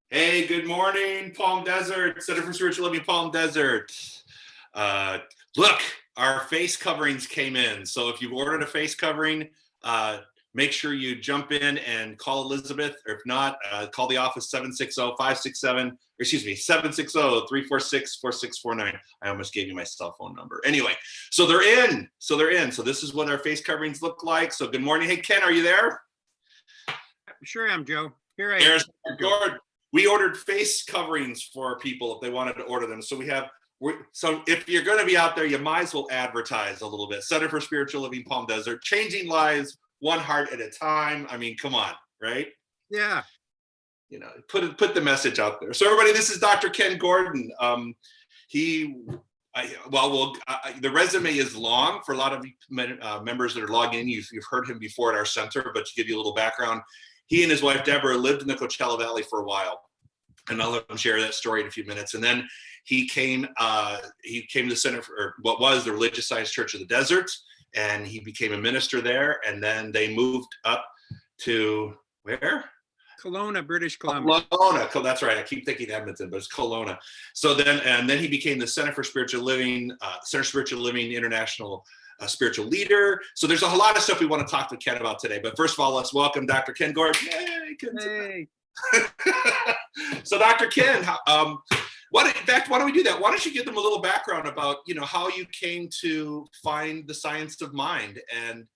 Hey, good morning, Palm Desert, Center for Spiritual Living, Palm Desert. Look, our face coverings came in. So if you've ordered a face covering, make sure you jump in and call Elizabeth, or if not, call the office 760-346-4649. I almost gave you my cell phone number. Anyway, so they're in. So this is what our face coverings look like. So good morning. Hey, Ken, are you there? Sure am, Joe. Here I am. We ordered face coverings for people if they wanted to order them. So so if you're going to be out there, you might as well advertise a little bit. Center for Spiritual Living, Palm Desert, changing lives one heart at a time. I mean, come on, right? Yeah. You know, put the message out there. So everybody, this is Dr. Kenn Gordon. The resume is long for a lot of members that are logging in. You've heard him before at our center, but to give you a little background, he and his wife, Deborah, lived in the Coachella Valley for a while. And I'll let him share that story in a few minutes. And then he came to the Center for what was the Religious Science Church of the Desert, and he became a minister there. And then they moved up to where? Kelowna, British Columbia. Kelowna, that's right. I keep thinking Edmonton, but it's Kelowna. So then he became the Center for Spiritual Living, International spiritual leader. So there's a lot of stuff we want to talk to Ken about today. But first of all, let's welcome Dr. Kenn Gordon. Yay, hey. So Dr. Kenn, why don't we do that? Why don't you give them a little background about, how you came to find the science of mind and,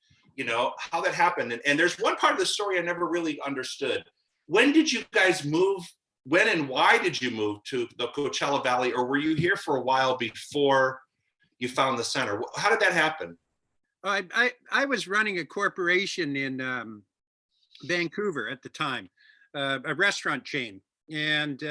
how that happened. And there's one part of the story I never really understood. When did you guys move? When and why did you move to the Coachella Valley, or were you here for a while before you found the center? How did that happen? I was running a corporation in Vancouver at the time, a restaurant chain. And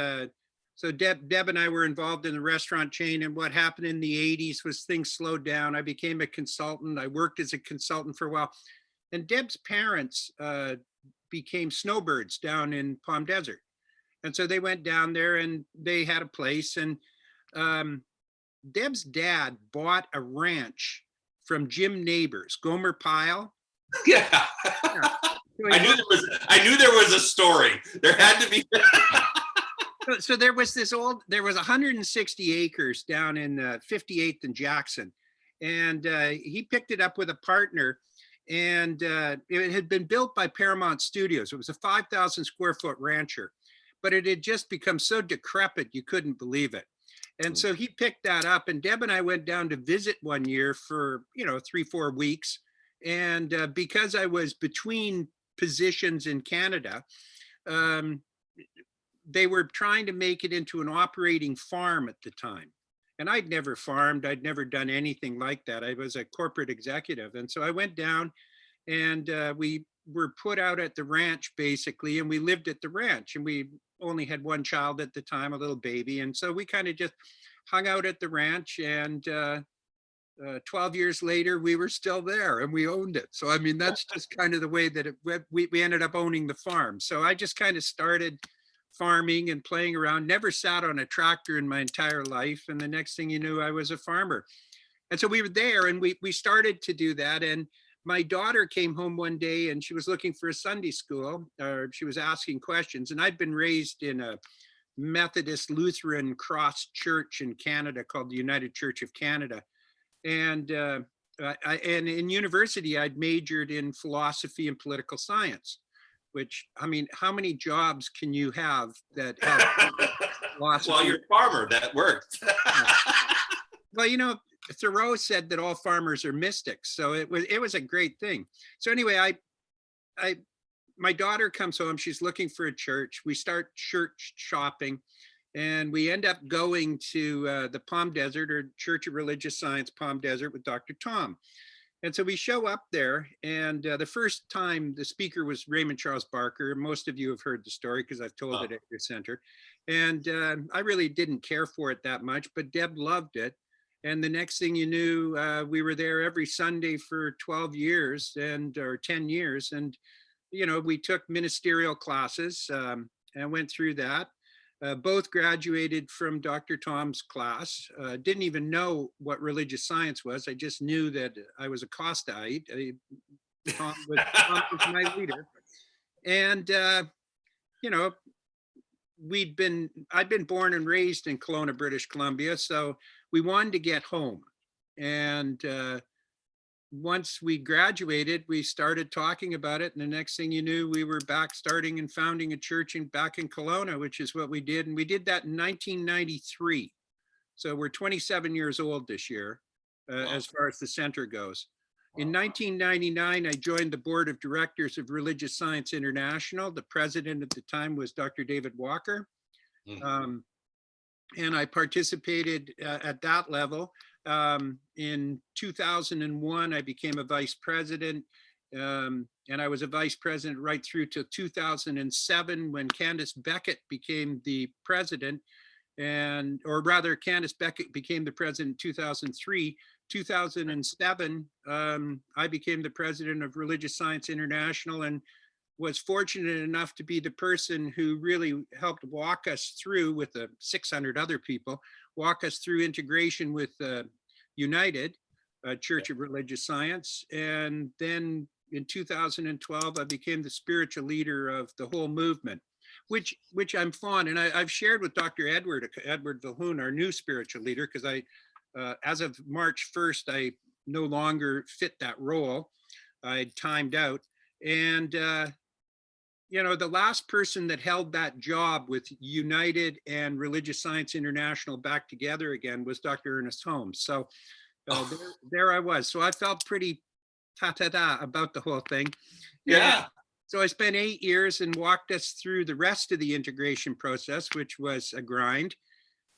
so Deb and I were involved in the restaurant chain. And what happened in the 80s was things slowed down. I became a consultant. I worked as a consultant for a while. And Deb's parents became snowbirds down in Palm Desert. And so they went down there and they had a place. And Deb's dad bought a ranch from Jim Neighbors, Gomer Pyle. Yeah. So I knew there was a story. There had to be. So there was 160 acres down in 58th and Jackson. And he picked it up with a partner, and it had been built by Paramount Studios. It was a 5,000 square foot rancher, but it had just become so decrepit, you couldn't believe it. And so he picked that up, and Deb and I went down to visit one year for, 3-4 weeks. And because I was between positions in Canada, they were trying to make it into an operating farm at the time. And I'd never farmed. I'd never done anything like that. I was a corporate executive. And so I went down, and we were put out at the ranch, basically, and we lived at the ranch. And we only had one child at the time, a little baby. And so we kind of just hung out at the ranch, and 12 years later, we were still there and we owned it. So, I mean, that's just kind of the way that we ended up owning the farm. So I just kind of started farming and playing around, never sat on a tractor in my entire life. And the next thing you knew, I was a farmer. And so we were there, and we started to do that. And my daughter came home one day, and she was looking for a Sunday school, or she was asking questions. And I'd been raised in a Methodist Lutheran cross church in Canada called the United Church of Canada. And and in university, I'd majored in philosophy and political science, which, I mean, how many jobs can you have that have philosophy? Well, you're a farmer, that worked. Well, Thoreau said that all farmers are mystics, so it was a great thing. So anyway, my daughter comes home. She's looking for a church. We start church shopping, and we end up going to the Palm Desert, or Church of Religious Science Palm Desert, with Dr. Tom. And so we show up there, and the first time the speaker was Raymond Charles Barker. Most of you have heard the story because I've told it at your center. And I really didn't care for it that much, but Deb loved it. And the next thing you knew, we were there every Sunday for 12 years or 10 years. And, we took ministerial classes and went through that. Both graduated from Dr. Tom's class. Didn't even know what religious science was. I just knew that I was a Costaite. Tom was my leader. And you know, I'd been born and raised in Kelowna, British Columbia, so we wanted to get home. And once we graduated, we started talking about it. And the next thing you knew, we were back starting and founding a church back in Kelowna, which is what we did. And we did that in 1993. So we're 27 years old this year, Wow. as far as the center goes. In 1999, I joined the board of directors of Religious Science International. The president at the time was Dr. David Walker. And I participated at that level. In 2001, I became a vice president. And I was a vice president right through to 2007 when Candace Beckett became the president. Or rather, Candace Beckett became the president in 2003. 2007, I became the president of Religious Science International and was fortunate enough to be the person who really helped walk us through, with the 600 other people, walk us through integration with United Church of Religious Science. And then in 2012, I became the spiritual leader of the whole movement, which I'm fond. And I've shared with Dr. Edward Vilhoun, our new spiritual leader, because as of March 1st, I no longer fit that role. I'd timed out. And, the last person that held that job with United and Religious Science International back together again was Dr. Ernest Holmes. So there I was. So I felt pretty ta-ta-da about the whole thing. Yeah. And so I spent 8 years and walked us through the rest of the integration process, which was a grind.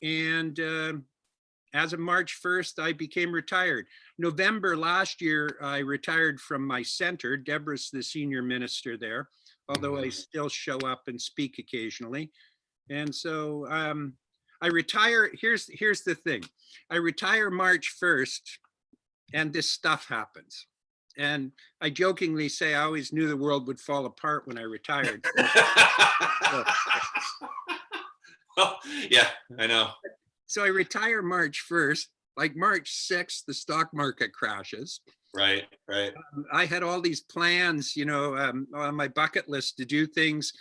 And as of March 1st, I became retired. November last year, I retired from my center. Deborah's the senior minister there, although I still show up and speak occasionally. And so I retire. Here's the thing. I retire March 1st, and this stuff happens. And I jokingly say I always knew the world would fall apart when I retired. Oh, yeah, I know. So I retire March 1st, like March 6th, the stock market crashes. Right. I had all these plans, on my bucket list to do things.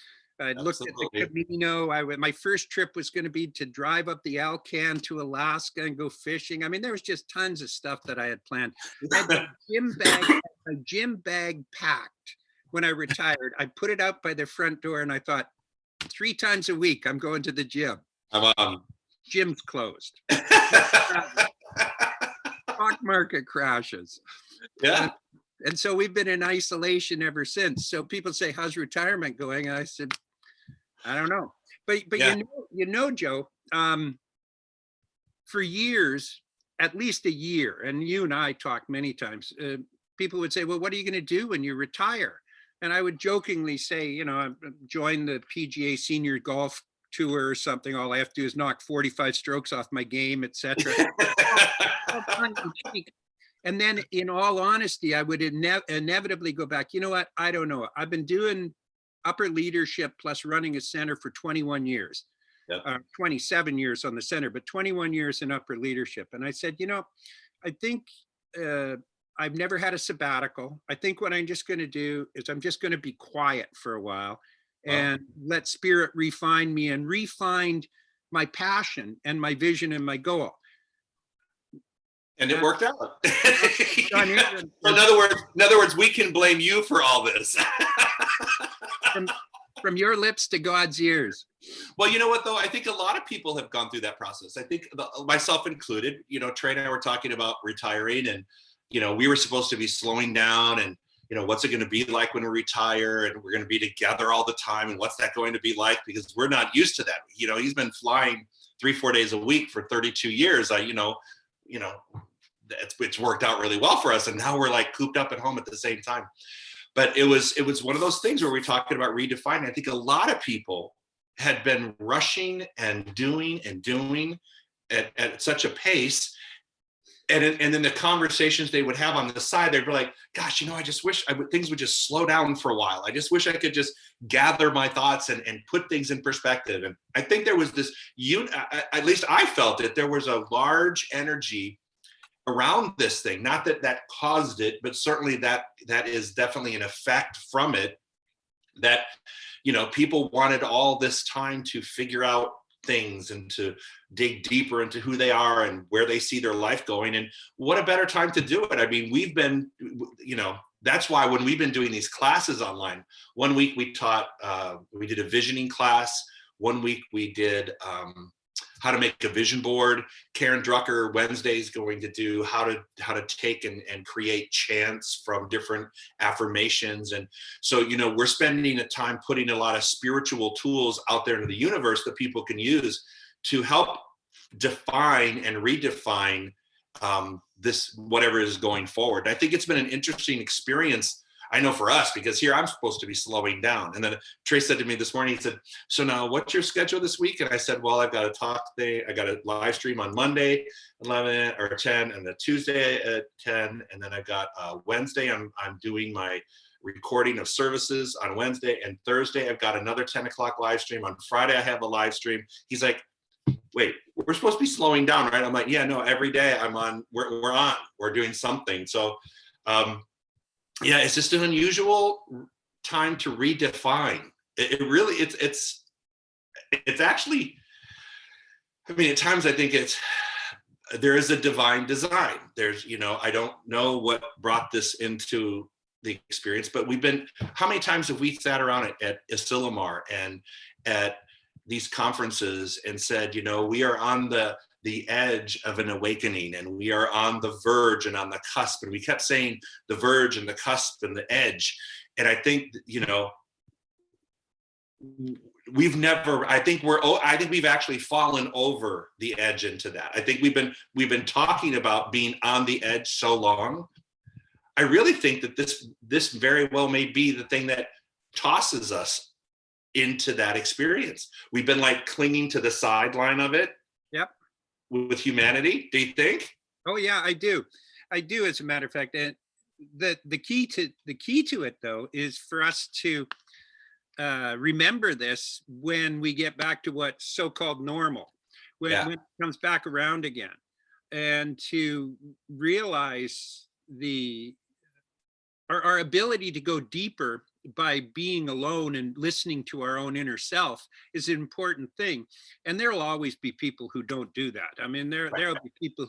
I looked at the Camino. My first trip was going to be to drive up the Alcan to Alaska and go fishing. I mean, there was just tons of stuff that I had planned. I had a gym bag packed when I retired. I put it out by the front door and I thought, 3 times a week, I'm going to the gym. Gym's closed. Stock market crashes. Yeah. And so we've been in isolation ever since. So people say, how's retirement going? And I said, I don't know. But yeah. Joe, for years, at least a year, and you and I talked many times, people would say, well, what are you going to do when you retire? And I would jokingly say, join the PGA Senior Golf Tour or something. All I have to do is knock 45 strokes off my game, etc. And then in all honesty, I would inevitably go back, you know what? I don't know. I've been doing upper leadership plus running a center for 21 years, 27 years on the center, but 21 years in upper leadership. And I said, I think I've never had a sabbatical. I think what I'm just going to do is I'm just going to be quiet for a while and let spirit refine me and refine my passion and my vision and my goal. And it worked out. So in other words, we can blame you for all this. from your lips to God's ears. Well, you know what, though? I think a lot of people have gone through that process. I think myself included, Trey and I were talking about retiring and, we were supposed to be slowing down and, what's it going to be like when we retire and we're going to be together all the time. And what's that going to be like? Because we're not used to that. He's been flying 3-4 days a week for 32 years. It's worked out really well for us. And now we're like cooped up at home at the same time. But it was one of those things where we're talking about redefining. I think a lot of people had been rushing and doing at such a pace. And then the conversations they would have on the side, they'd be like, gosh, I just wish things would just slow down for a while. I just wish I could just gather my thoughts and put things in perspective. And I think there was this, at least I felt it, there was a large energy around this thing. Not that caused it, but certainly that is definitely an effect from it. that, people wanted all this time to figure out things and to dig deeper into who they are and where they see their life going. And what a better time to do it. I mean, we've been, that's why when we've been doing these classes online, one week we taught, we did a visioning class. One week we did how to make a vision board. Karen Drucker Wednesday is going to do how to take and create chants from different affirmations. And so, we're spending a time putting a lot of spiritual tools out there into the universe that people can use to help define and redefine this, whatever is going forward. I think it's been an interesting experience. I know for us, because here I'm supposed to be slowing down. And then Trey said to me this morning, he said, so now what's your schedule this week? And I said, well, I've got a talk today. I got a live stream on Monday, 11 or 10, and then Tuesday at 10. And then I've got Wednesday, I'm doing my recording of services on Wednesday, and Thursday, I've got another 10 o'clock live stream. On Friday, I have a live stream. He's like, wait, we're supposed to be slowing down, right? I'm like, yeah, no, every day I'm on, we're doing something. So, yeah, it's just an unusual time to redefine. It really, it's actually, I mean, at times I think there is a divine design. There's, I don't know what brought this into the experience, but how many times have we sat around at Asilomar and at these conferences and said, we are on the edge of an awakening, and we are on the verge and on the cusp. And we kept saying the verge and the cusp and the edge. And I think, I think we've actually fallen over the edge into that. I think we've been talking about being on the edge so long. I really think that this very well may be the thing that tosses us into that experience. We've been like clinging to the sideline of it. Yep. With humanity, do you think? Oh yeah, I do. As a matter of fact. And the key to it though is for us to remember this when we get back to what's so-called normal, when it comes back around again, and to realize our ability to go deeper by being alone and listening to our own inner self is an important thing. And there will always be people who don't do that. I mean, there'll be people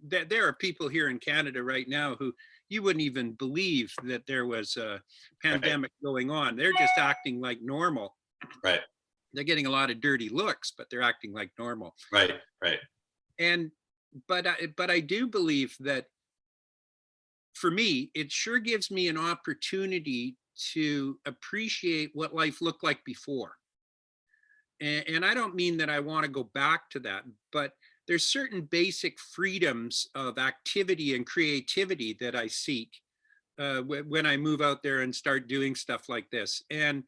there are people here in Canada right now who you wouldn't even believe that there was a pandemic going on. They're just acting like normal. Right. They're getting a lot of dirty looks, but they're acting like normal. Right. But I do believe that for me, it sure gives me an opportunity to appreciate what life looked like before. And I don't mean that I want to go back to that, but there's certain basic freedoms of activity and creativity that I seek when I move out there and start doing stuff like this. And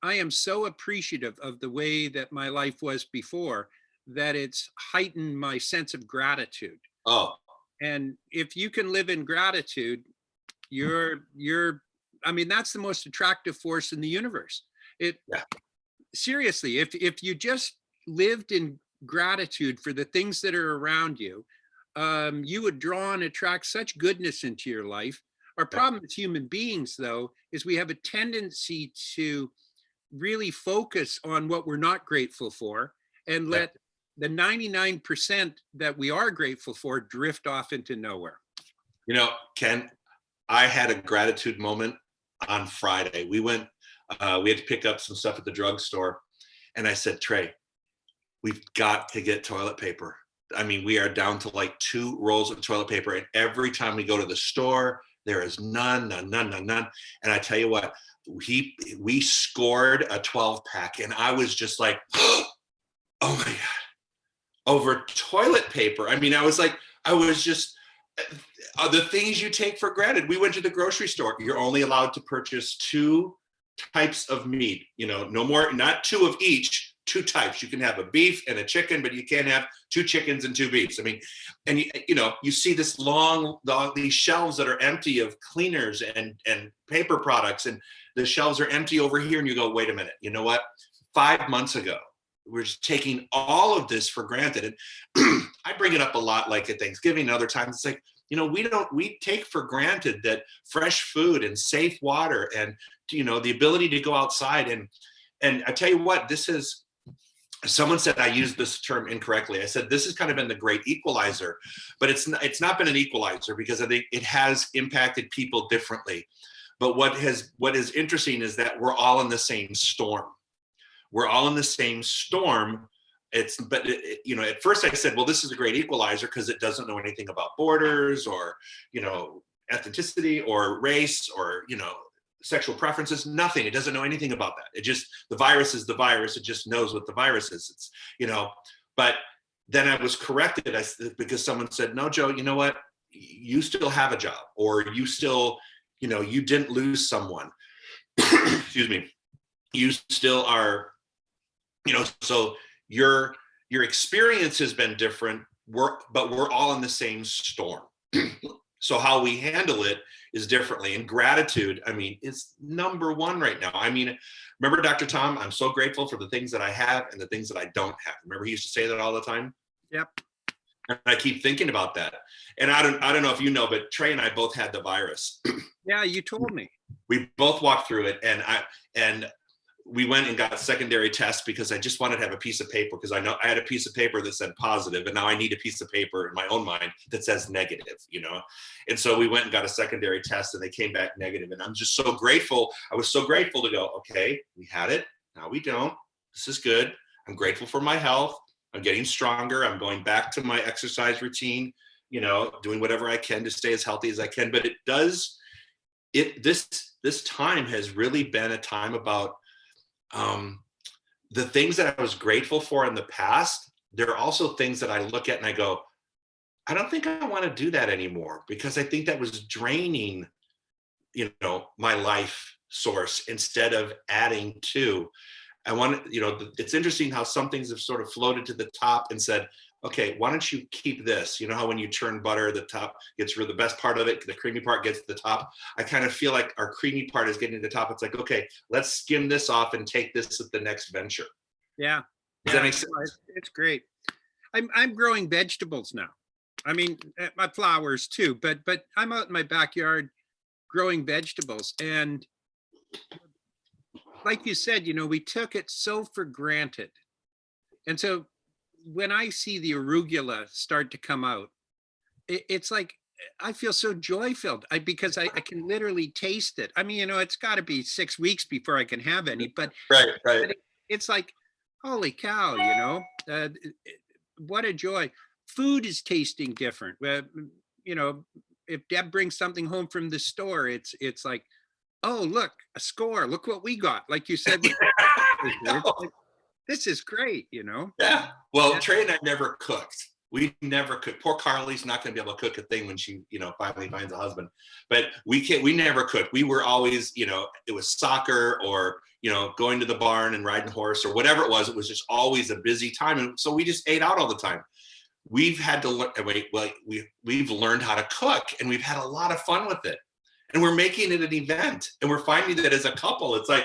I am so appreciative of the way that my life was before that it's heightened my sense of gratitude. Oh. And if you can live in gratitude, I mean, that's the most attractive force in the universe. Seriously, if you just lived in gratitude for the things that are around you, you would draw and attract such goodness into your life. Our problem as human beings, though, is we have a tendency to really focus on what we're not grateful for and let the 99% that we are grateful for drift off into nowhere. Ken, I had a gratitude moment on Friday. We had to pick up some stuff at the drugstore, and I said, Trey, we've got to get toilet paper. I mean, we are down to like 2 rolls of toilet paper, and every time we go to the store, there is none. And I tell you what, we scored a 12-pack, and I was just like, oh my God, over toilet paper. I mean, I was just, the things you take for granted. We went to the grocery store. You're only allowed to purchase 2 types of meat, no more, not 2 of each, 2 types. You can have a beef and a chicken, but you can't have 2 chickens and 2 beefs. I mean, and you see these shelves that are empty of cleaners and paper products, and the shelves are empty over here. And you go, wait a minute, you know what? 5 months ago, we're just taking all of this for granted. And I bring it up a lot, like at Thanksgiving and other times. It's like, we take for granted that fresh food and safe water and, the ability to go outside. And I tell you what, someone said I used this term incorrectly. I said this has kind of been the great equalizer, but it's not been an equalizer, because I think it has impacted people differently. But what is interesting is that we're all in the same storm. We're all in the same storm. At first I said, well, this is a great equalizer because it doesn't know anything about borders or, ethnicity or race or, sexual preferences, nothing. It doesn't know anything about that. The virus is the virus. It just knows what the virus is. But then I was corrected because someone said, no, Joe, you know what? You still have a job, or you still, you didn't lose someone. Excuse me. You still are, so your experience has been different, but we're all in the same storm. So how we handle it is differently. And gratitude, it's number one right now. Remember Dr. Tom, I'm so grateful for the things that I have and the things that I don't have. Remember he used to say that all the time? Yep. And I keep thinking about that. And I don't know if you know, but Trey and I both had the virus. Yeah, you told me. We both walked through it, and we went and got secondary tests because I just wanted to have a piece of paper, because I know I had a piece of paper that said positive, and now I need a piece of paper in my own mind that says negative, And so we went and got a secondary test, and they came back negative. And I'm just so grateful. I was so grateful to go, okay, we had it. Now we don't. This is good. I'm grateful for my health. I'm getting stronger. I'm going back to my exercise routine, doing whatever I can to stay as healthy as I can. But this time has really been a time about the things that I was grateful for in the past. There are also things that I look at and I go, I don't think I want to do that anymore, because I think that was draining, my life source instead of adding to. It's interesting how some things have sort of floated to the top and said, okay, why don't you keep this? How when you churn butter, the top gets rid of the best part of it, the creamy part gets to the top. I kind of feel like our creamy part is getting to the top. It's like, okay, let's skim this off and take this at the next venture. Yeah. Does that make sense? It's great. I'm growing vegetables now. My flowers too, but I'm out in my backyard growing vegetables. And like you said, we took it so for granted. And so when I see the arugula start to come out, it's like I feel so joy-filled because I can literally taste it. It's got to be 6 weeks before I can have any, but right. But it's like, holy cow, what a joy. Food is tasting different. If Deb brings something home from the store, it's like, oh, look, a score. Look what we got. Like you said. This is great, Yeah. Well, Trey and I never cooked. We never cooked. Poor Carly's not going to be able to cook a thing when she, finally finds a husband. But we never cooked. We were always, it was soccer or, going to the barn and riding horse or whatever it was. It was just always a busy time. And so we just ate out all the time. We've had to learn, we've learned how to cook, and we've had a lot of fun with it. And we're making it an event. And we're finding that as a couple, it's like,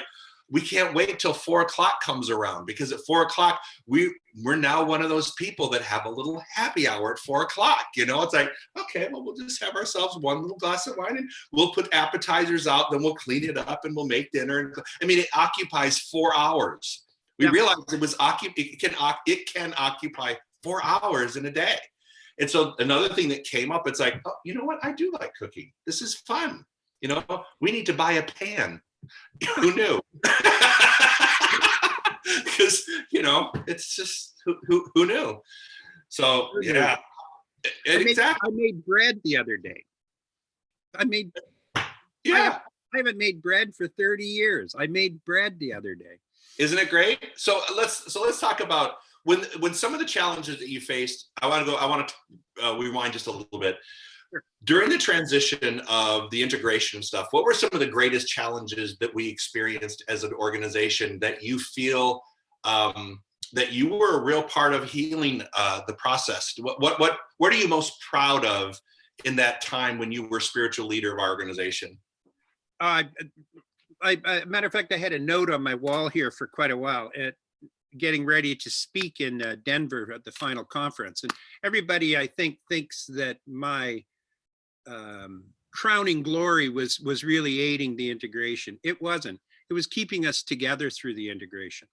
we can't wait till 4 o'clock comes around, because at 4 o'clock, we're now one of those people that have a little happy hour at 4 o'clock. It's like, okay, well, we'll just have ourselves one little glass of wine and we'll put appetizers out, then we'll clean it up and we'll make dinner. It occupies 4 hours. We realized it can occupy 4 hours in a day. And so another thing that came up, it's like, oh, you know what? I do like cooking. This is fun. We need to buy a pan. Who knew? Because it's just who knew. So yeah, exactly. I made bread the other day. Yeah. I haven't made bread for 30 years. I made bread the other day. Isn't it great? So let's talk about when some of the challenges that you faced. I want to rewind just a little bit. During the transition of the integration stuff, what were some of the greatest challenges that we experienced as an organization that you feel that you were a real part of healing the process? What are you most proud of in that time when you were spiritual leader of our organization? Matter of fact, I had a note on my wall here for quite a while at getting ready to speak in Denver at the final conference. And everybody, I think, thinks that my crowning glory was really aiding the integration. It wasn't. It was keeping us together through the integration.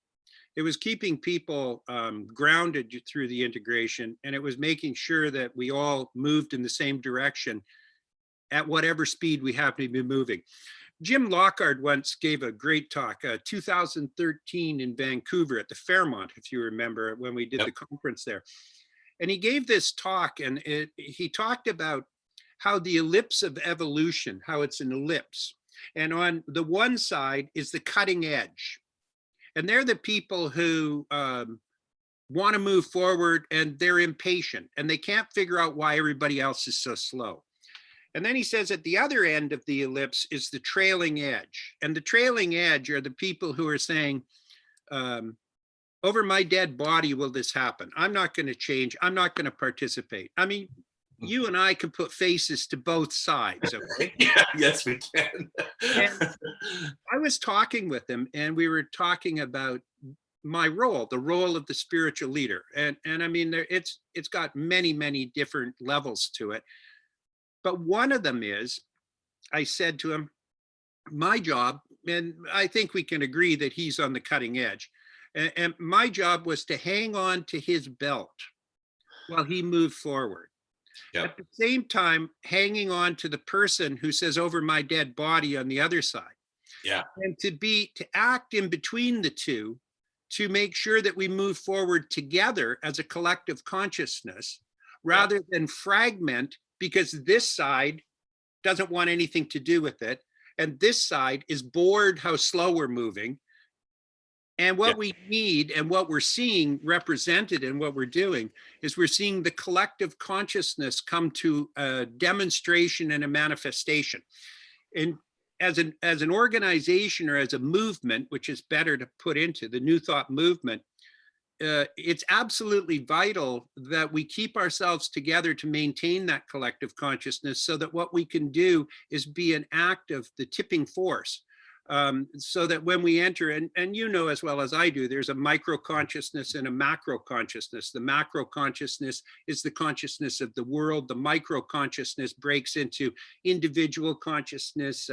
It was keeping people grounded through the integration, and it was making sure that we all moved in the same direction at whatever speed we happen to be moving. Jim Lockhart once gave a great talk, 2013 in Vancouver at the Fairmont, if you remember, when we did the conference there. And he gave this talk, and he talked about how the ellipse of evolution, how it's an ellipse. And on the one side is the cutting edge. And they're the people who want to move forward, and they're impatient, and they can't figure out why everybody else is so slow. And then he says at the other end of the ellipse is the trailing edge. And the trailing edge are the people who are saying, over my dead body will this happen. I'm not going to change. I'm not going to participate. I mean, you and I can put faces to both sides. Okay? Yeah, yes, we can. And I was talking with him, and we were talking about my role, the role of the spiritual leader. And I mean, it's got many, many different levels to it. But one of them is, I said to him, my job, and I think we can agree that he's on the cutting edge, and my job was to hang on to his belt while he moved forward. Yep. At the same time, hanging on to the person who says over my dead body on the other side. Yeah. And to act in between the two to make sure that we move forward together as a collective consciousness rather than fragment, because this side doesn't want anything to do with it. And this side is bored how slow we're moving. And what we need and what we're seeing represented in what we're doing is we're seeing the collective consciousness come to a demonstration and a manifestation. And as an organization or as a movement, which is better to put into the New Thought movement, it's absolutely vital that we keep ourselves together to maintain that collective consciousness, so that what we can do is be an act of the tipping force. So that when we enter, and you know as well as I do, there's a micro consciousness and a macro consciousness. The macro consciousness is the consciousness of the world. The micro consciousness breaks into individual consciousness,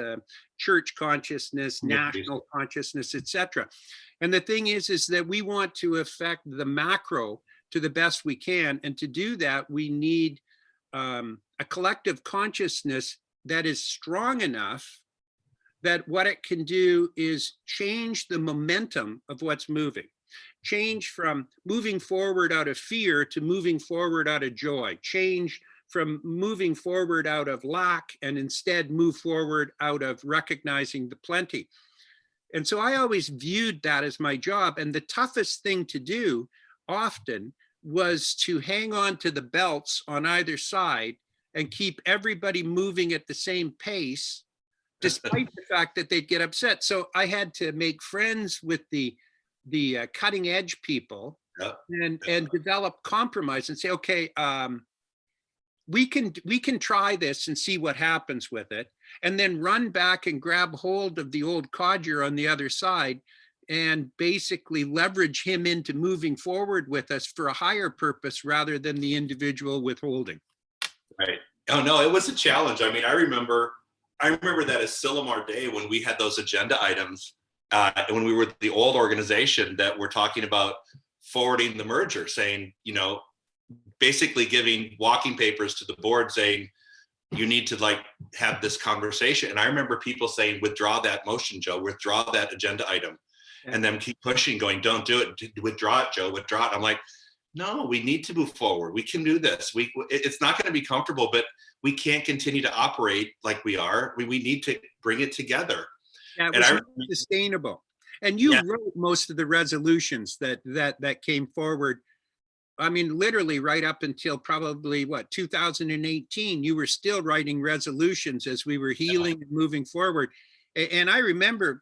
church consciousness, national consciousness, etc. And the thing is that we want to affect the macro to the best we can. And to do that, we need a collective consciousness that is strong enough that what it can do is change the momentum of what's moving. Change from moving forward out of fear to moving forward out of joy. Change from moving forward out of lack and instead move forward out of recognizing the plenty. And so I always viewed that as my job. And the toughest thing to do often was to hang on to the belts on either side and keep everybody moving at the same pace, despite the fact that they'd get upset. So I had to make friends with the cutting edge people and develop compromise and say, okay, we can try this and see what happens with it, and then run back and grab hold of the old codger on the other side and basically leverage him into moving forward with us for a higher purpose rather than the individual withholding. Right. Oh no, it was a challenge. I mean, I remember that Asilomar day when we had those agenda items, when we were the old organization that we're talking about forwarding the merger, saying, you know, basically giving walking papers to the board saying, you need to like have this conversation. And I remember people saying, withdraw that motion, Joe, withdraw that agenda item. Yeah. And then keep pushing, going, don't do it, withdraw it, Joe, withdraw it. I'm like, no, we need to move forward. We can do this. It's not going to be comfortable, but we can't continue to operate like we are. We need to bring it together. Yeah, it was not sustainable. And you wrote most of the resolutions that came forward. I mean, literally right up until probably 2018, you were still writing resolutions as we were healing and moving forward. And I remember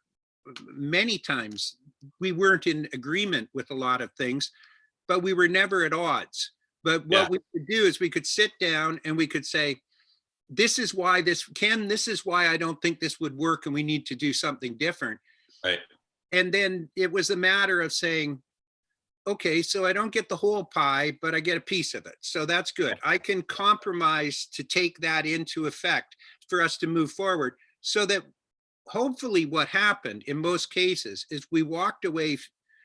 many times we weren't in agreement with a lot of things, but we were never at odds. But what we could do is we could sit down and we could say, this is why Kenn, this is why I don't think this would work and we need to do something different. Right. And then it was a matter of saying, okay, so I don't get the whole pie, but I get a piece of it. So that's good. I can compromise to take that into effect for us to move forward, so that hopefully what happened in most cases is we walked away,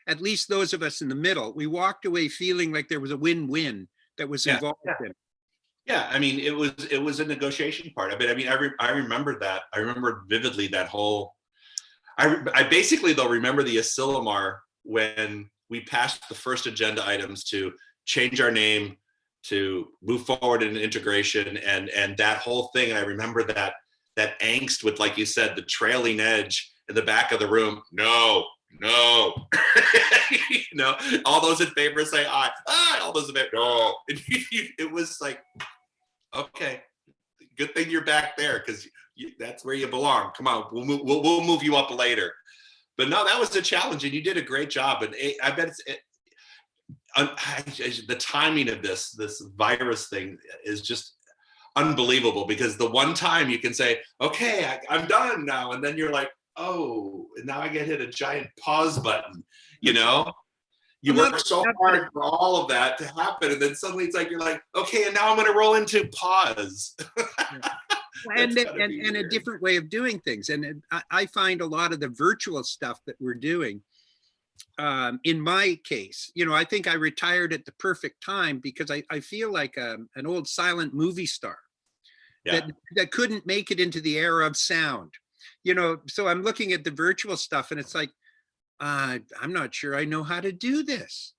at least those of us in the middle, we walked away feeling like there was a win-win that was Yeah. involved in it. Yeah, I mean, it was a negotiation part of it. I mean, I remember that. I remember vividly that whole. I basically though remember the Asilomar when we passed the first agenda items to change our name, to move forward in integration, and that whole thing. And I remember that angst with, like you said, the trailing edge in the back of the room. No, no, all those in favor say aye. Aye, all those in favor, no. It was like, okay, good thing you're back there, because that's where you belong. Come on, we'll move you up later. But no, that was a challenge, and you did a great job. And I bet the timing of this virus thing is just unbelievable, because the one time you can say, okay, I'm done now, and then you're like, oh, and now I get hit a giant pause button, you work so hard for all of that to happen, and then suddenly it's like you're like, okay, and now I'm going to roll into pause. and a different way of doing things. And I find a lot of the virtual stuff that we're doing, in my case, I think I retired at the perfect time, because I feel like an old silent movie star that couldn't make it into the era of sound. So I'm looking at the virtual stuff, and it's like, I'm not sure I know how to do this.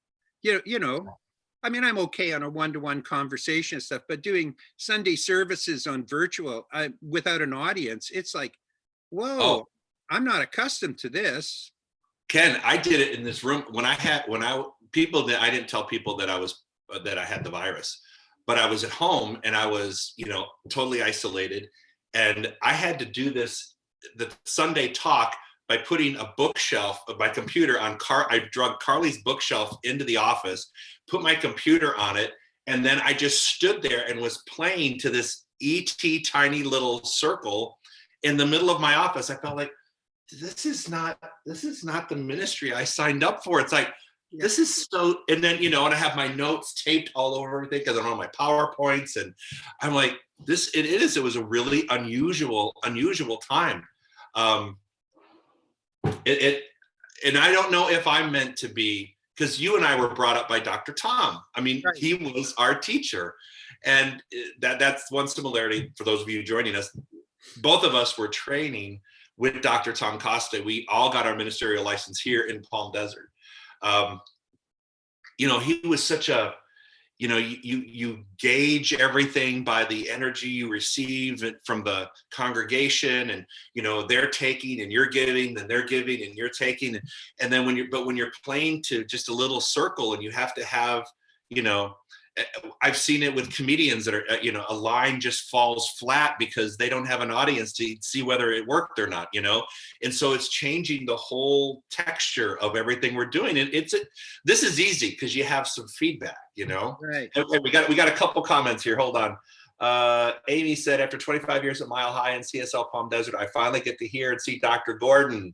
I mean, I'm okay on a one-to-one conversation and stuff, but doing Sunday services on virtual without an audience, it's like, whoa, I'm not accustomed to this. Ken, I did it in this room I didn't tell people that I had the virus, but I was at home, and I was, totally isolated, and I had to do the Sunday talk by putting a bookshelf of my computer on I drug Carly's bookshelf into the office, put my computer on it, and then I just stood there and was playing to this ET tiny little circle in the middle of my office. I felt like, this is not the ministry I signed up for. It's like, this is so, and then, and I have my notes taped all over everything, because I'm on my PowerPoints, and I'm like, it was a really unusual time. And I don't know if I'm meant to be, because you and I were brought up by Dr. Tom. I mean, right. He was our teacher, and that's one similarity for those of you joining us. Both of us were training with Dr. Tom Costa. We all got our ministerial license here in Palm Desert. He was such a, you gauge everything by the energy you receive from the congregation, and they're taking and you're giving, then they're giving and you're taking, and then when you're playing to just a little circle, and you have to have, I've seen it with comedians that are, a line just falls flat because they don't have an audience to see whether it worked or not, and so it's changing the whole texture of everything we're doing. And this is easy because you have some feedback, Right. And we got a couple comments here. Hold on. Amy said, after 25 years at Mile High and CSL Palm Desert, I finally get to hear and see Dr. Gordon.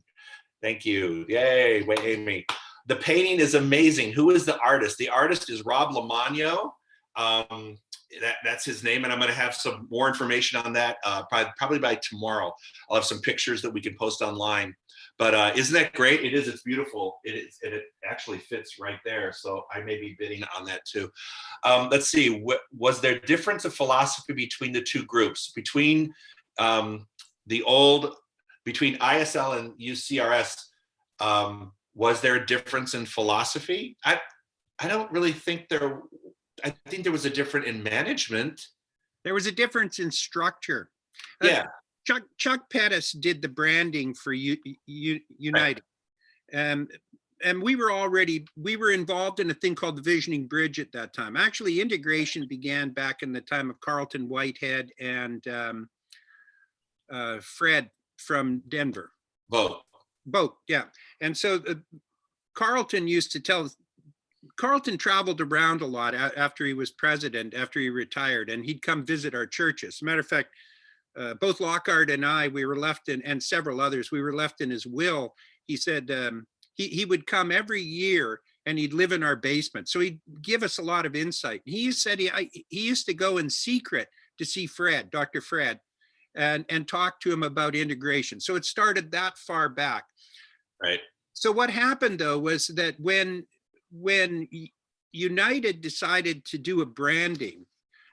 Thank you. Yay. Wait, Amy. The painting is amazing. Who is the artist? The artist is Rob Lamagno. That's his name, and I'm going to have some more information on that probably by tomorrow. I'll have some pictures that we can post online. But isn't that great? It is. It's beautiful. It actually fits right there. So I may be bidding on that too. Let's see. Was there difference of philosophy between the two groups, between between ISL and UCRS? Was there a difference in philosophy? I don't really think I think there was a difference in management. There was a difference in structure. Yeah. Chuck Pettis did the branding for United. Right. And we were involved in a thing called the Visioning Bridge at that time. Actually, integration began back in the time of Carlton Whitehead and Fred from Denver. Both, yeah. And so Carlton traveled around a lot after he was president, after he retired, and he'd come visit our churches. As a matter of fact, both Lockhart and I, we were left in, and several others, we were left in his will. He said he would come every year and he'd live in our basement. So he'd give us a lot of insight. He said he used to go in secret to see Fred, Dr. Fred, and talk to him about integration. So it started that far back. Right. So what happened though was that when United decided to do a branding,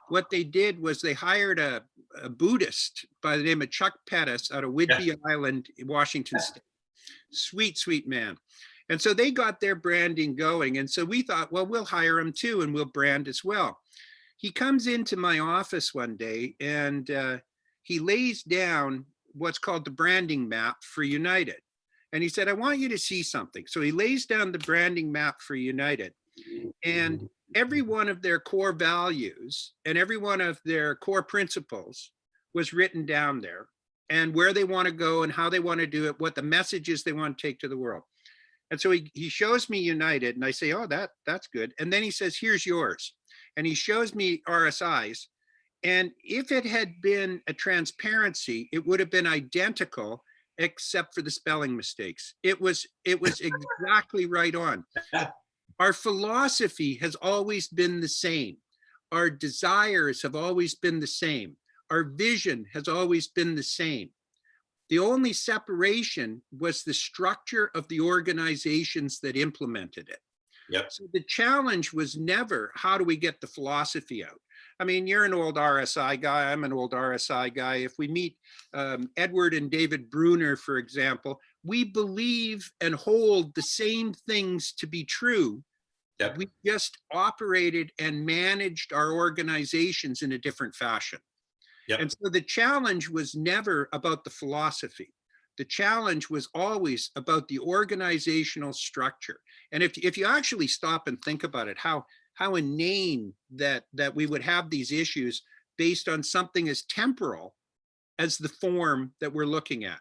what they did was they hired a Buddhist by the name of Chuck Pettis out of Whidbey Island, Washington State. Sweet, sweet man. And so they got their branding going. And so we thought, well, we'll hire him too, and we'll brand as well. He comes into my office one day and he lays down what's called the branding map for United. And he said, I want you to see something. So he lays down the branding map for United. And every one of their core values and every one of their core principles was written down there, and where they want to go and how they want to do it, what the messages they want to take to the world. And so he shows me United, and I say, oh, that's good. And then he says, here's yours. And he shows me RSI's. And if it had been a transparency, it would have been identical, except for the spelling mistakes. It was exactly right on. Our philosophy has always been the same. Our desires have always been the same. Our vision has always been the same. The only separation was the structure of the organizations that implemented it. Yep. So the challenge was never, how do we get the philosophy out? I mean, you're an old RSI guy. I'm an old RSI guy. If we meet Edward and David Bruner, for example, we believe and hold the same things to be true. Yep. We just operated and managed our organizations in a different fashion. Yep. And so the challenge was never about the philosophy. The challenge was always about the organizational structure. And if you actually stop and think about it, how inane that we would have these issues based on something as temporal as the form that we're looking at.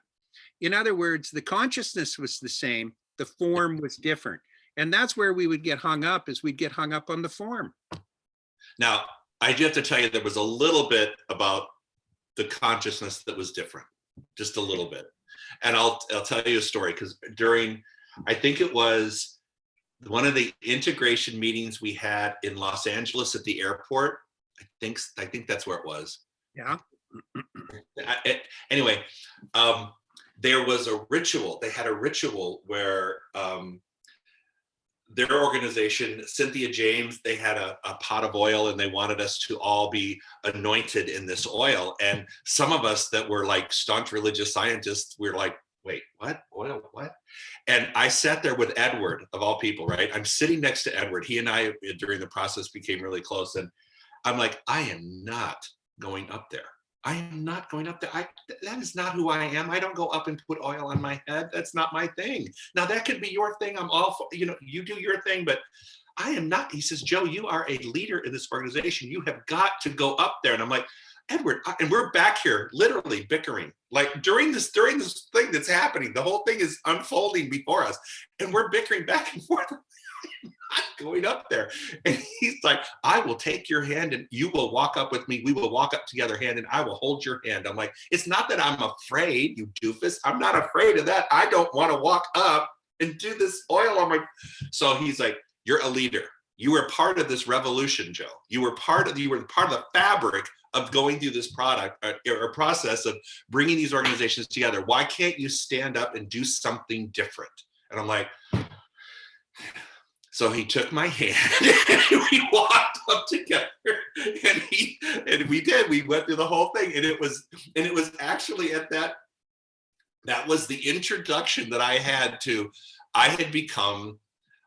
In other words, the consciousness was the same, the form was different. And that's where we would get hung up, is we'd get hung up on the form. Now, I do have to tell you, there was a little bit about the consciousness that was different, just a little bit. And I'll tell you a story, because I think it was one of the integration meetings we had in Los Angeles at the airport. I think that's where it was. Yeah. Anyway, there was a ritual. They had a ritual where their organization, Cynthia James, they had a pot of oil, and they wanted us to all be anointed in this oil. And some of us that were like staunch religious scientists, we were like, wait, what? Oil, what? And I sat there with Edward, of all people, right? I'm sitting next to Edward. He and I, during the process, became really close. And I'm like, I am not going up there. I am not going up there. That is not who I am. I don't go up and put oil on my head. That's not my thing. Now, that could be your thing. I'm all for, you do your thing, but I am not. He says, Joe, you are a leader in this organization. You have got to go up there. And I'm like, Edward, and we're back here literally bickering. Like during this thing that's happening, the whole thing is unfolding before us. And we're bickering back and forth. Not going up there. And he's like, I will take your hand and you will walk up with me. We will walk up together hand and I will hold your hand. I'm like, it's not that I'm afraid, you doofus. I'm not afraid of that. I don't want to walk up and do this oil on my. So he's like, you're a leader. You were part of this revolution, Joe. You were part of the fabric of going through this or process of bringing these organizations together. Why can't you stand up and do something different? And I'm like, so he took my hand and we walked up together, and we went through the whole thing. And it was actually at that was the introduction that I had become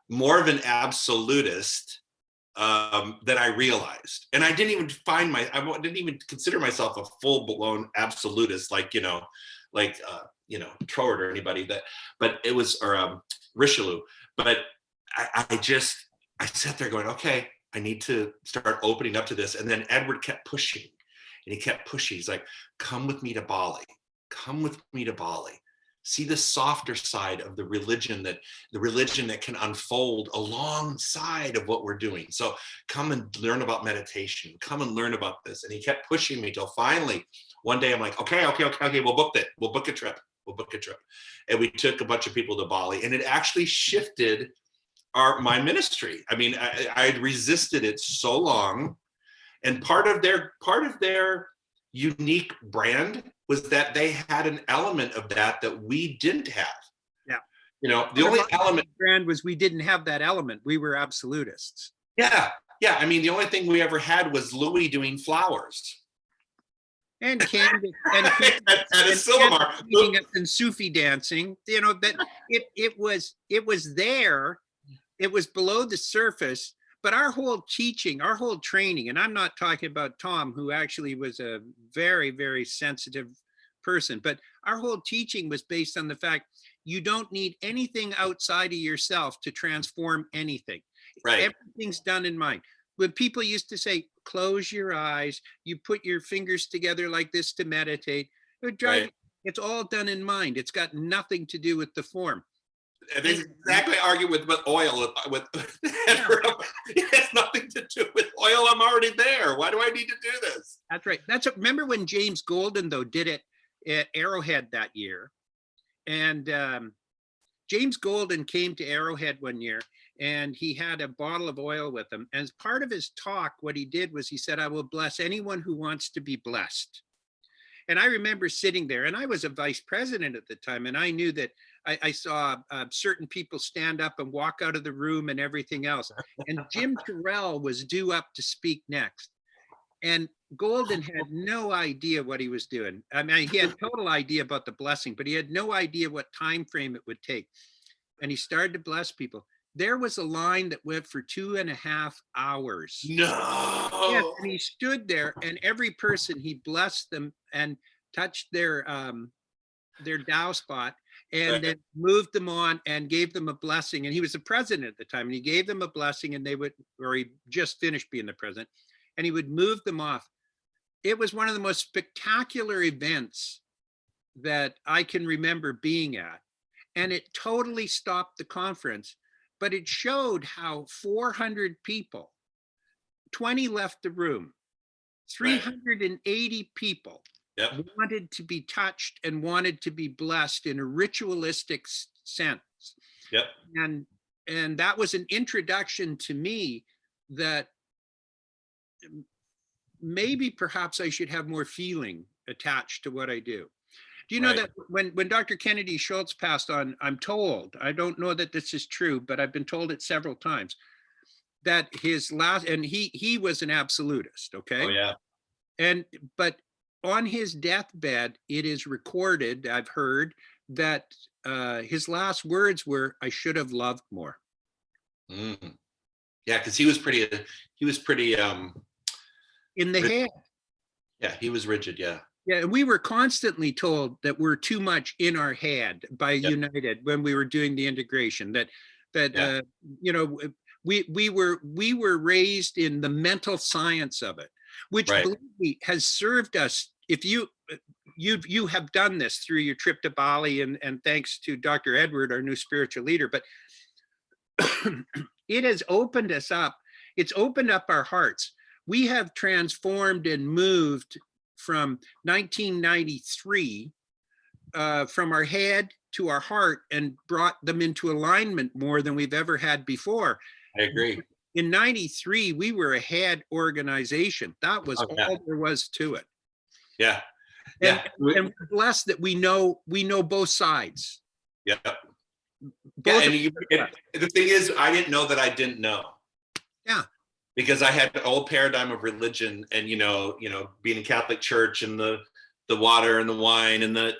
more of an absolutist than I realized. And I didn't even I didn't even consider myself a full-blown absolutist, like Troard or anybody but it was, or Richelieu. But I sat there going, okay, I need to start opening up to this. And then Edward kept pushing, and he kept pushing. He's like, come with me to Bali. Come with me to Bali. See the softer side of the religion that can unfold alongside of what we're doing. So come and learn about meditation. Come and learn about this. And he kept pushing me till finally one day I'm like, okay, we'll book it. We'll book a trip. And we took a bunch of people to Bali, and it actually shifted my ministry. I mean, I had resisted it so long, and part of their unique brand was that they had an element of that we didn't have. Yeah. You know, the only element brand was we didn't have that element. We were absolutists. Yeah. Yeah. I mean, the only thing we ever had was Louis doing flowers. And candy and Silmar and Sufi dancing, you know, that it was there, it was below the surface, but our whole teaching, our whole training, and I'm not talking about Tom, who actually was a very, very sensitive person, but our whole teaching was based on the fact you don't need anything outside of yourself to transform anything. Right. Everything's done in mind. When people used to say, close your eyes, you put your fingers together like this to meditate, Right. it's all done in mind. It's got nothing to do with the form. And they exactly argue with oil. It has nothing to do with oil. I'm already there. Why do I need to do this? That's right. Remember when James Golden, though, did it at Arrowhead that year? And James Golden came to Arrowhead one year, and he had a bottle of oil with him. And as part of his talk, what he did was he said, I will bless anyone who wants to be blessed. And I remember sitting there, and I was a vice president at the time, and I knew that I saw certain people stand up and walk out of the room and everything else. And Jim Terrell was due up to speak next. And Golden had no idea what he was doing. I mean, he had total idea about the blessing, but he had no idea what time frame it would take. And he started to bless people. There was a line that went for 2.5 hours. No. Yes, and he stood there, and every person, he blessed them and touched their Tao spot, and then moved them on and gave them a blessing. And he was the president at the time, and he gave them a blessing, and he just finished being the president, and he would move them off. It was one of the most spectacular events that I can remember being at. And it totally stopped the conference, but it showed how 400 people, 20 left the room, 380 people wanted to be touched and wanted to be blessed in a ritualistic sense. Yep. And that was an introduction to me that maybe perhaps I should have more feeling attached to what I do. Do you know that when Dr. Kennedy Schultz passed on, I'm told, I don't know that this is true, but I've been told it several times, that his last, and he was an absolutist, okay? Oh, yeah. But on his deathbed, it is recorded, I've heard, that his last words were, I should have loved more. Mm. Yeah, because he was pretty in the head. Yeah, he was rigid, yeah. Yeah, we were constantly told that we're too much in our head by United when we were doing the integration. You know, we were raised in the mental science of it, which believe me, has served us. If you have done this through your trip to Bali, and thanks to Dr. Edward, our new spiritual leader, but it has opened us up. It's opened up our hearts. We have transformed and moved from 1993, from our head to our heart, and brought them into alignment more than we've ever had before. I agree. In 93, we were a head organization. That was all there was to it. Yeah. And we're blessed that we know both sides. Yeah. The thing is, I didn't know that I didn't know. Yeah. Because I had an old paradigm of religion, and being in Catholic church, and the water and the wine and the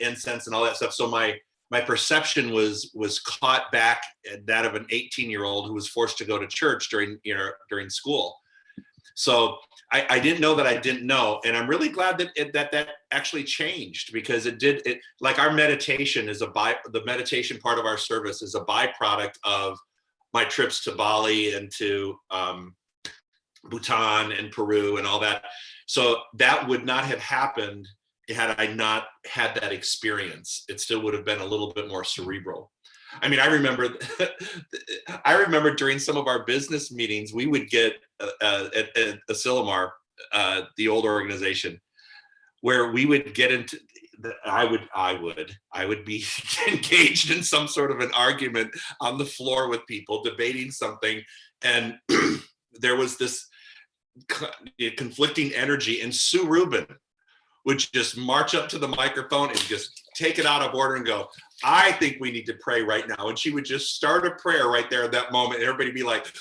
incense and all that stuff. So my perception was caught back at that of an 18-year-old who was forced to go to church during school. So I didn't know that I didn't know, and I'm really glad that actually changed, because it like our meditation is the meditation part of our service is a byproduct of my trips to Bali and to Bhutan and Peru and all that. So that would not have happened had I not had that experience. It still would have been a little bit more cerebral. I mean, I remember during some of our business meetings, we would get at Asilomar, the old organization, where we would get into, I would be engaged in some sort of an argument on the floor with people debating something, and there was this conflicting energy, and Sue Rubin would just march up to the microphone and just take it out of order and go, I think we need to pray right now. And she would just start a prayer right there at that moment. And everybody would be like,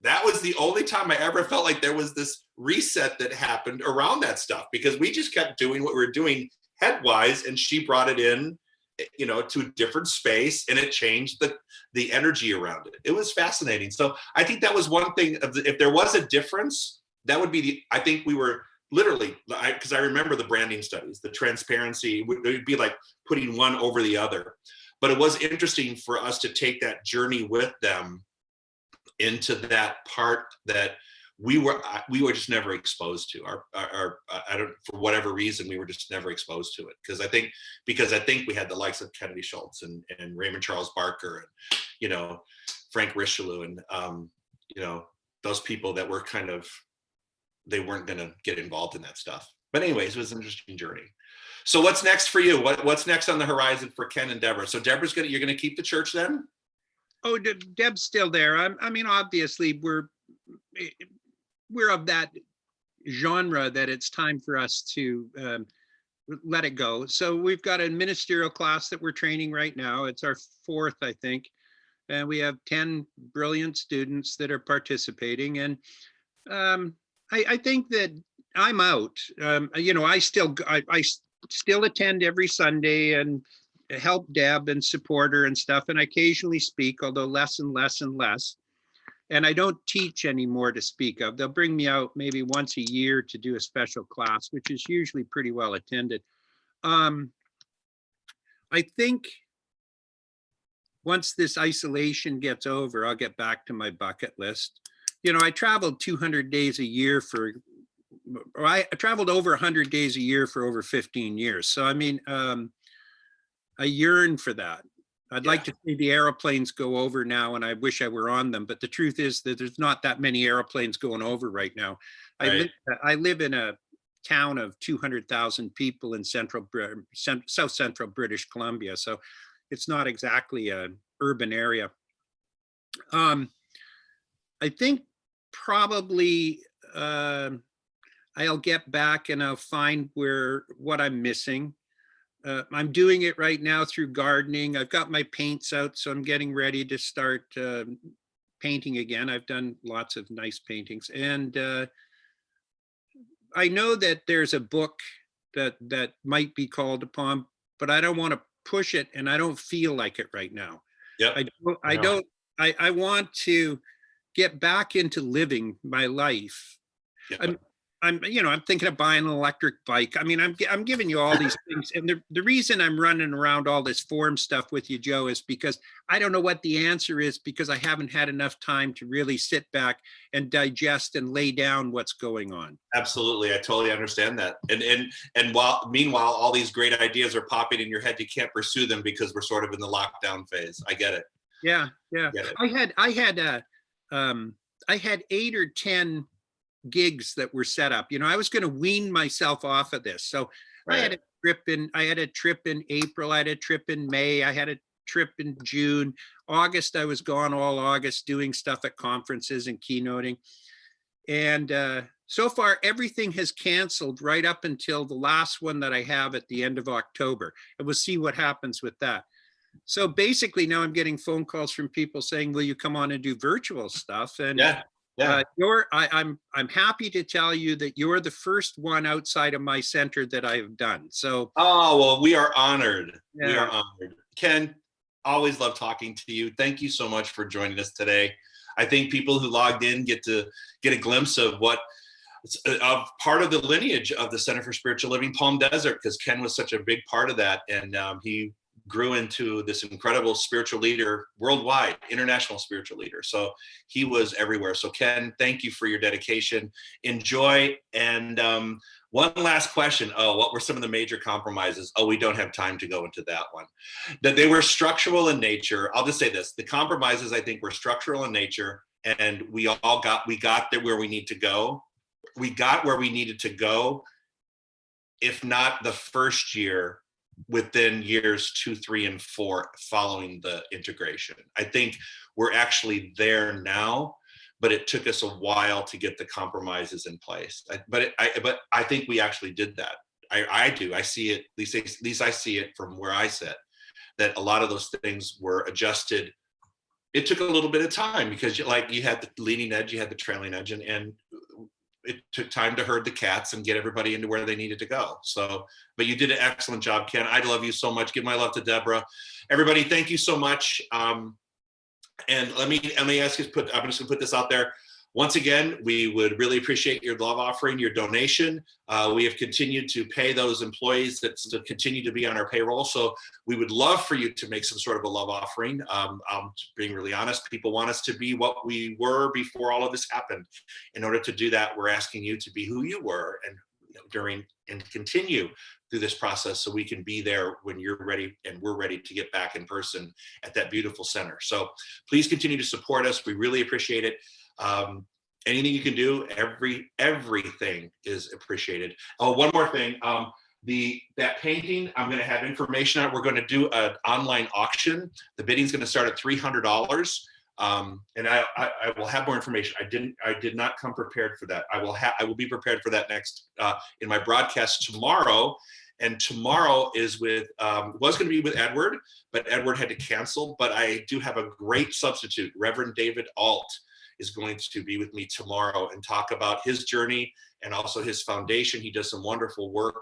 that was the only time I ever felt like there was this reset that happened around that stuff, because we just kept doing what we were doing headwise, and she brought it in, to a different space, and it changed the energy around it. It was fascinating. So I think that was one thing if there was a difference, that would be I think we were literally, because I remember the branding studies, the transparency, it would be like putting one over the other. But it was interesting for us to take that journey with them into that part that we were just never exposed to. I don't, for whatever reason, we were just never exposed to it. Because I think we had the likes of Kennedy Schultz and Raymond Charles Barker and Frank Richelieu and those people that were kind of, they weren't going to get involved in that stuff. But anyways, it was an interesting journey. So what's next for you? What's next on the horizon for Kenn and Deborah? So Deborah's you're going to keep the church then? Oh, Deb's still there. I mean, obviously we're of that genre that it's time for us to let it go. So we've got a ministerial class that we're training right now. It's our 4th, I think. And we have 10 brilliant students that are participating. And I think that I'm out. I still attend every Sunday and help Deb and support her and stuff. And I occasionally speak, although less and less and less. And I don't teach anymore to speak of. They'll bring me out maybe once a year to do a special class, which is usually pretty well attended. I think once this isolation gets over, I'll get back to my bucket list. I traveled 200 days a year I traveled over 100 days a year for over 15 years. So, I mean, I yearn for that. I'd like to see the airplanes go over now, and I wish I were on them. But the truth is that there's not that many airplanes going over right now. Right. I live in a town of 200,000 people in South Central British Columbia. So it's not exactly an urban area. I think probably I'll get back and I'll find what I'm missing. I'm doing it right now through gardening. I've got my paints out, so I'm getting ready to start painting again. I've done lots of nice paintings. And I know that there's a book that might be called upon, but I don't want to push it, and I don't feel like it right now. Yeah. I want to get back into living my life. Yeah. I'm thinking of buying an electric bike. I mean, I'm giving you all these things. And the reason I'm running around all this form stuff with you, Joe, is because I don't know what the answer is, because I haven't had enough time to really sit back and digest and lay down what's going on. Absolutely. I totally understand that. And meanwhile, all these great ideas are popping in your head. You can't pursue them because we're sort of in the lockdown phase. I get it. Yeah. I had 8 or 10 gigs that were set up. I was going to wean myself off of this. So right. I had a trip in April. I had a trip in May. I had a trip in June. August, I was gone all August doing stuff at conferences and keynoting. And so far, everything has canceled right up until the last one that I have at the end of October. And we'll see what happens with that. So basically now I'm getting phone calls from people saying, will you come on and do virtual stuff? And I'm happy to tell you that you're the first one outside of my center that I have done. So well, we are honored. Yeah. We are honored. Kenn, always love talking to you. Thank you so much for joining us today. I think people who logged in get a glimpse of part of the lineage of the Center for Spiritual Living Palm Desert, because Kenn was such a big part of that, and he grew into this incredible spiritual leader worldwide, international spiritual leader. So he was everywhere. So Kenn, thank you for your dedication. Enjoy. And one last question. What were some of the major compromises? We don't have time to go into that one. That they were structural in nature. I'll just say this. The compromises, I think, were structural in nature, and we got there where we need to go. We got where we needed to go if not the first year, within years 2, 3, and 4 following the integration. I think we're actually there now, but it took us a while to get the compromises in place. But I think we actually did that. I do. I see it. At least I see it from where I sit. That a lot of those things were adjusted. It took a little bit of time because you had the leading edge, you had the trailing edge, and it took time to herd the cats and get everybody into where they needed to go. So, but you did an excellent job, Ken. I love you so much. Give my love to Deborah. Everybody, thank you so much. And let me ask you I'm just gonna put this out there. Once again, we would really appreciate your love offering, your donation. We have continued to pay those employees that still continue to be on our payroll. So we would love for you to make some sort of a love offering. I'm being really honest, people want us to be what we were before all of this happened. In order to do that, we're asking you to be who you were and during and continue through this process so we can be there when you're ready and we're ready to get back in person at that beautiful center. So please continue to support us. We really appreciate it. Anything you can do, everything is appreciated. Oh, one more thing. That painting, I'm going to have information on it. We're going to do an online auction. The bidding's going to start at $300. And I will have more information. I did not come prepared for that. I will be prepared for that next in my broadcast tomorrow. And tomorrow is was going to be with Edward, but Edward had to cancel. But I do have a great substitute. Reverend David Alt is going to be with me tomorrow and talk about his journey and also his foundation. He does some wonderful work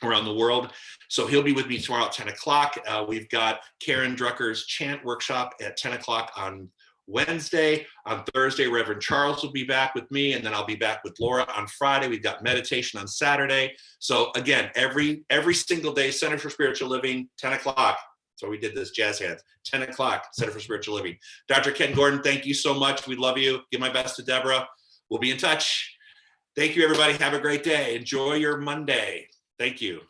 around the world. So he'll be with me tomorrow at 10 o'clock. We've got Karen Drucker's chant workshop at 10 o'clock on Wednesday. On Thursday, Reverend Charles will be back with me, and then I'll be back with Laura on Friday. We've got meditation on Saturday. So again, every single day, Center for Spiritual Living, 10 o'clock. So we did this jazz hands, 10 o'clock, Center for Spiritual Living. Dr. Kenn Gordon, thank you so much. We love you. Give my best to Deborah. We'll be in touch. Thank you, everybody. Have a great day. Enjoy your Monday. Thank you.